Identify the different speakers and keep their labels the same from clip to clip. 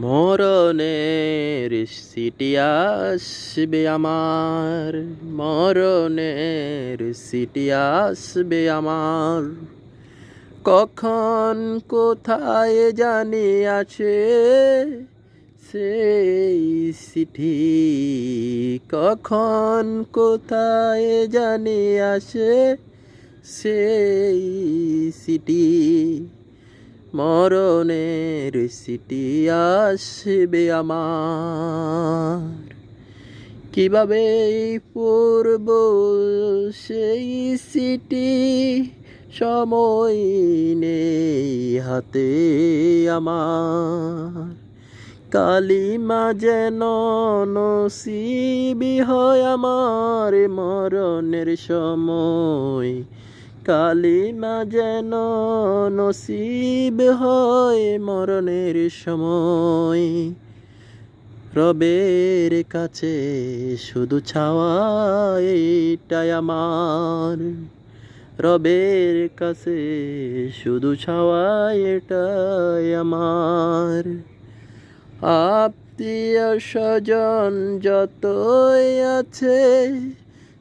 Speaker 1: মরণের সিটি আসবে আমার, মরণের সিটি আসবে আমার। কখন কোথায় জানি আছে সেই চিঠি, কখন কোথায় জানি আসে সেই চিঠি। মরণের সিটি আসবে আমার। কিভাবে পড়ব সেই সিটি, সময় নেই হাতে আমার। কালিমা যেন নসিবি হয় আমার মরণের সময়। কালিমা যেন নসিব হয় মরণের সময়। রবের কাছে শুধু চাওয়া এটাই আমার, রবের কাছে শুধু চাওয়া এটাই আমার। আত্মীয় স্বজন যতই আছে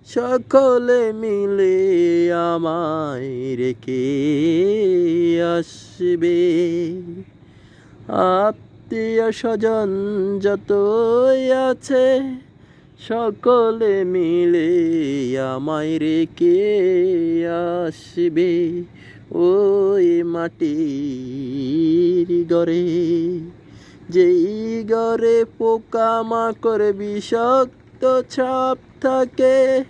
Speaker 1: সকলে মিলে আমায় রেখে আসবে। আত্মীয় স্বজন যতই আছে সকলে মিলে আমায় রেখে আসবে ওই মাটির ঘরে। যেই ঘরে পোকামাকড় বিষাক্ত ছাপ থাকে,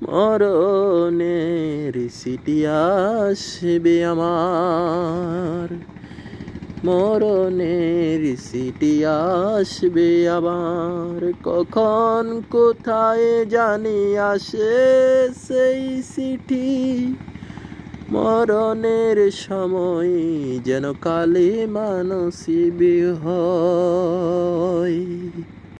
Speaker 1: মরণের সিটি আসবে আমার, মরণের সিটি আসবে আমার। কখন কোথায় জানি আসে সেই চিঠি, মরণের সময় যেন কালিমা নসিব হয়।